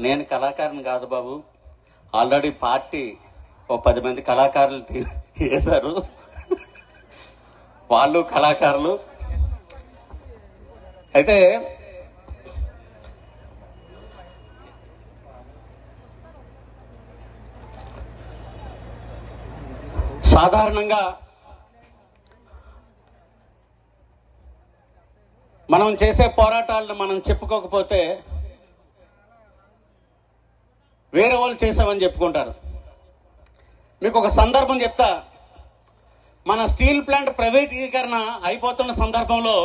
నేను కళాకారుని కాదు బాబు, already party ఓ 10 మంది కళాకారులు వేశారు, వాళ్ళు కళాకారులు. అయితే సాధారణంగా మనం చేసే పోరాటాలను మనం చెప్పుకోకపోతే వేరే వాళ్ళు చేసామని చెప్పుకుంటారు. మీకు ఒక సందర్భం చెప్తా. మన స్టీల్ ప్లాంట్ ప్రైవేటీకరణ అయిపోతున్న సందర్భంలో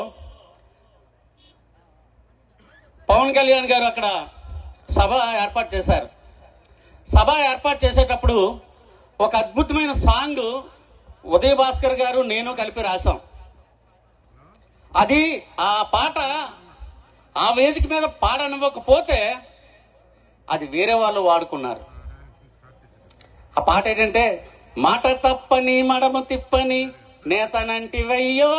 పవన్ కళ్యాణ్ గారు అక్కడ సభ ఏర్పాటు చేశారు. సభ ఏర్పాటు చేసేటప్పుడు ఒక అద్భుతమైన సాంగ్ ఉదయ్ భాస్కర్ గారు నేను కలిపి రాశాం. అది ఆ పాట ఆ వేదిక మీద పాడనివ్వకపోతే అది వేరే వాళ్ళు వాడుకున్నారు. ఆ పాట ఏంటంటే, మాట తప్పని మడమ తిప్పని నేతనంటివయ్యో,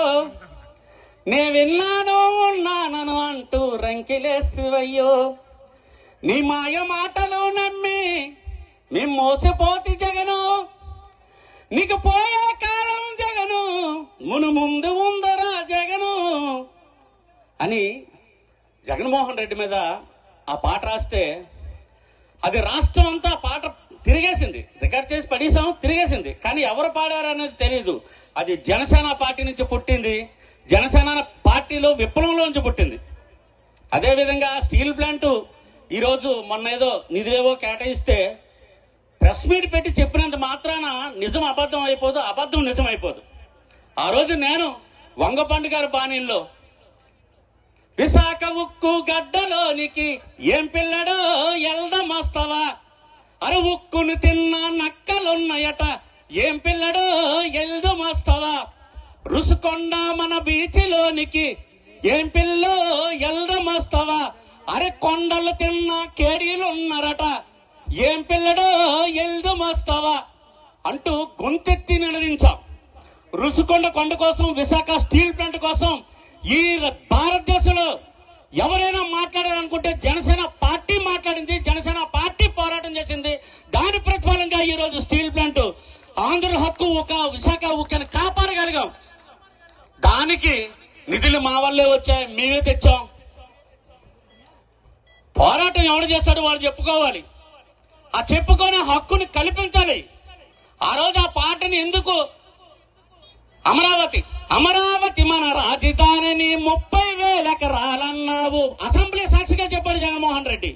నే విన్నాను ఉన్నానను అంటూ రంకిలేస్తువయ్యో, నీ మాయ మాటలు నమ్మి నీ మోసపోతి జగను, నీకు పోయే కాలం జగను, మును ముందు ఉందరా జగను అని జగన్మోహన్ రెడ్డి మీద ఆ పాట రాస్తే అది రాష్ట్రం అంతా పాట తిరిగేసింది. రికార్డ్ చేసి పడేసాం, తిరిగేసింది. కానీ ఎవరు పాడారు అనేది తెలియదు. అది జనసేన పార్టీ నుంచి పుట్టింది, జనసేన పార్టీలో విప్లవంలోంచి పుట్టింది. అదేవిధంగా స్టీల్ ప్లాంట్ ఈరోజు మొన్న ఏదో నిధులేవో కేటాయిస్తే ప్రెస్ మీట్ పెట్టి చెప్పినంత మాత్రాన నిజం అబద్ధం అయిపోదు, అబద్ధం నిజం అయిపోదు. ఆ రోజు నేను వంగపండు గారి బాణీల్లో విశాఖ ఉక్కు గడ్డలోనికి ఏం పిల్లడో ఎల్దమస్తవా, అరే ఉక్కును తిన్న నక్కలున్నాయట ఏం పిల్లడో ఎల్దమస్తవా, రుసుకొండ మన బీచ్లోనికి ఏం పిల్లో ఎల్దమస్తవా, అరే కొండలు తిన్న కేడీలున్నారట ఏం పిల్లడో ఎల్దమస్తవా అంటూ గొంతెత్తి నిలదించాం. రుసుకొండ కొండ కోసం, విశాఖ స్టీల్ ప్లాంట్ కోసం ఈ భారతదేశంలో ఎవరైనా మాట్లాడారనుకుంటే జనసేన పార్టీ మాట్లాడింది, జనసేన పార్టీ పోరాటం చేసింది. దాని ప్రతిఫలంగా ఈ రోజు స్టీల్ ప్లాంట్ ఆంధ్ర హక్కు ఒక విశాఖ ఉక్కని కాపాడగలిగాం. దానికి నిధులు మా వల్లే వచ్చాయి, మేమే తెచ్చాం. పోరాటం ఎవరు చేస్తాడో వాళ్ళు చెప్పుకోవాలి. ఆ చెప్పుకునే హక్కుని కల్పించాలి. ఆ రోజు ఆ పాటని ఎందుకు అమరావతి అమరావతి మన రాజధానిని 30,000 ఎకరాలన్నావు, అసెంబ్లీ సాక్షిగా చెప్పాడు జగన్మోహన్ రెడ్డి.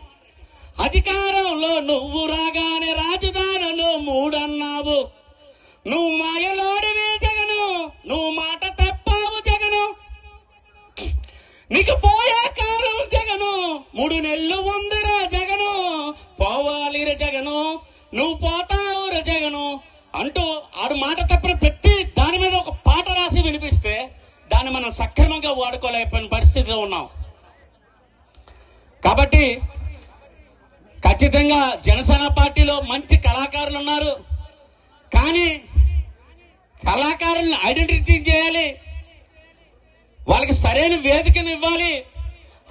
అధికారంలో నువ్వు రాగానే రాజధానులు 3 అన్నావు, నువ్వు మాయలోడివే జగను, నువ్వు మాట తప్పావు జగను, నీకు పోయే కాలం జగను, 3 నెలలు ఉందిరా జగను, పోవాలిరా జగను, నువ్వు పోతావురా జగను అంటూ ఆడు మాట తప్పని పెట్టి దాని మీద ఒక పాట రాసి వినిపిస్తే దాన్ని మనం సక్రమంగా వాడుకోలేకపోయిన పరిస్థితిలో ఉన్నాం. కాబట్టి ఖచ్చితంగా జనసేన పార్టీలో మంచి కళాకారులు ఉన్నారు. కానీ కళాకారులను ఐడెంటిటీ చేయాలి, వాళ్ళకి సరైన వేదికను ఇవ్వాలి,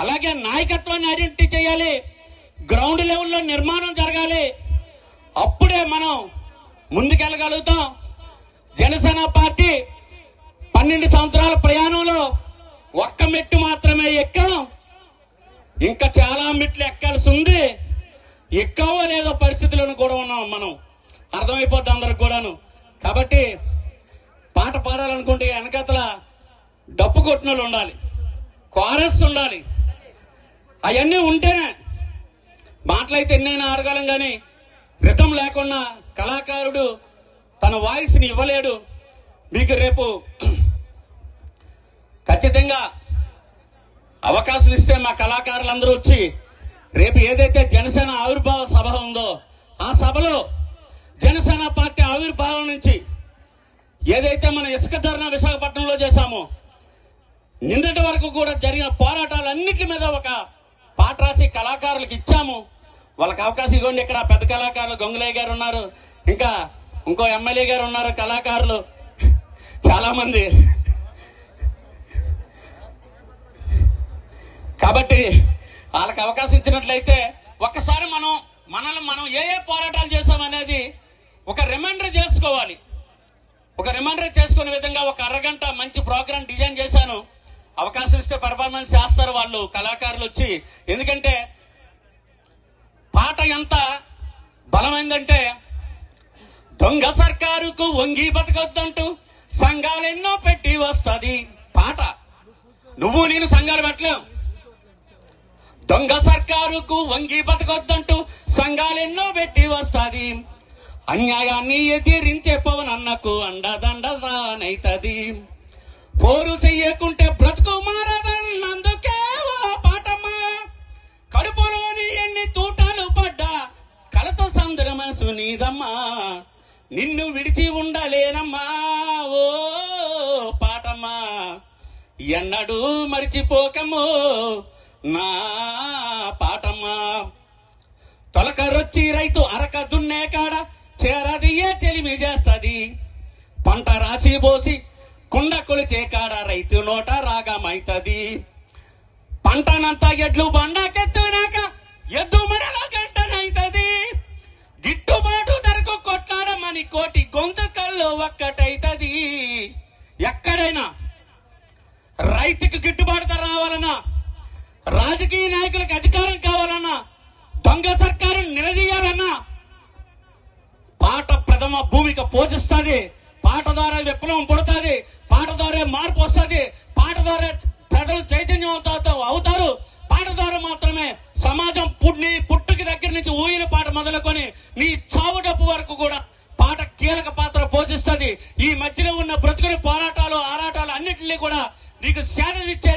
అలాగే నాయకత్వాన్ని ఐడెంటిటీ చేయాలి, గ్రౌండ్ లెవెల్లో నిర్మాణం జరగాలి. అప్పుడే మనం ముందుకెళ్ళగలుగుతాం. జనసేన పార్టీ 12 సంవత్సరాల ప్రయాణంలో ఒక్క మెట్టు మాత్రమే ఎక్కాం, ఇంకా చాలా మెట్లు ఎక్కాల్సి ఉంది. ఎక్కవో లేదో పరిస్థితులను కూడా ఉన్నాం మనం, అర్థమైపోద్ది అందరికి కూడాను. కాబట్టి పాట పాడాలనుకుంటే వెనకతల డప్పు కొట్టినోళ్ళు ఉండాలి, కోరస్ ఉండాలి. అవన్నీ ఉంటేనే మాటలైతే ఎన్నైనా ఆడగలం. కానీ రితం లేకుండా కళాకారుడు తన వాయిస్ ని ఇవ్వలేడు. మీకు రేపు ఖచ్చితంగా అవకాశం ఇస్తే మా కళాకారులందరూ వచ్చి రేపు ఏదైతే జనసేన ఆవిర్భావ సభ ఉందో ఆ సభలో జనసేన పార్టీ ఆవిర్భావం నుంచి ఏదైతే మన ఇసుక ధర్నా విశాఖపట్నంలో చేశామో, నిన్నటి వరకు కూడా జరిగిన పోరాటాలన్నిటి మీద ఒక పాట రాసి కళాకారులకు ఇచ్చాము. వాళ్ళకి అవకాశం ఇవ్వండి. ఇక్కడ పెద్ద కళాకారులు గంగులయ్య గారు ఉన్నారు, ఇంకా ఇంకో ఎమ్మెల్యే గారు ఉన్నారు, కళాకారులు చాలా మంది. కాబట్టి వాళ్ళకి అవకాశం ఇచ్చినట్లయితే ఒక్కసారి మనం ఏ పోరాటాలు చేసామనేది ఒక రిమైండర్ చేసుకోవాలి. ఒక రిమైండర్ చేసుకునే విధంగా ఒక అరగంట మంచి ప్రోగ్రామ్ డిజైన్ చేశాను. అవకాశం ఇస్తే పర్ఫార్మెన్స్ చేస్తారు వాళ్ళు కళాకారులు వచ్చి. ఎందుకంటే పాట ఎంత బలమైందంటే, దొంగ సర్కారుకు వంగి బతకొద్దంటూ సంఘాలెన్నో పెట్టి వస్తుంది పాట. నువ్వు నేను సంఘాలు పెట్టలేవు. దొంగ సర్కారుకు వంగి బతకొద్దంటూ సంఘాలెన్నో పెట్టి వస్తుంది. అన్యాయాన్ని ఎదిరించే పవన్ అన్నకు అండదండనైతది. పోరు చెయ్యకుంటే బ్రతుకు మారదన్నందుకే ఓ పాటమ్మా. కడుపులోని ఎన్ని తూటాలు పడ్డా కలతో సందర మనసు నీదమ్మా. నిన్ను విడిచి ఉండలేనమ్మా ఓ పాటమ్మా. ఎన్నడూ మరిచిపోకము నా పాటమ్మా. తొలకరొచ్చి రైతు అరక దున్నే కాడ చేరదియే చెలిమి చేస్తది. పంట రాసి పోసి కుండ కొలిచే కాడ రైతు నోట రాగమైతది. పంటనంతా ఎడ్లు బండాకెత్తునాక ఎద్దు మడలో గంటనైతది. గిట్టుబాటు ధరకు కొట్లాడమని కోటి గొంతుకల్లో ఒక్కటైతది. ఎక్కడైనా రైతుకు గిట్టుబాటు ధర రావాలన్నా, రాజకీయ నాయకులకు అధికారం కావాలన్నా, దొంగ సర్కారు నిలదీయాలన్నా పాట ప్రథమ భూమిక పోషిస్తుంది. పాట ద్వారా విప్లవం పుడుతుంది. పాట ద్వారా మార్పు వస్తుంది. పాట ద్వారా ప్రజలు చైతన్యం అవుతారు. పాట ద్వారా మాత్రమే సమాజం పుట్టుకి దగ్గర నుంచి ఊయిన పాట మొదలుకొని నీ చావు డప్పు వరకు కూడా పాట కీలక పాత్ర పోషిస్తుంది. ఈ మధ్యలో ఉన్న బ్రతుకుని పోరాటాలు ఆరాటాలు అన్నింటినీ కూడా నీకు సేద ఇచ్చే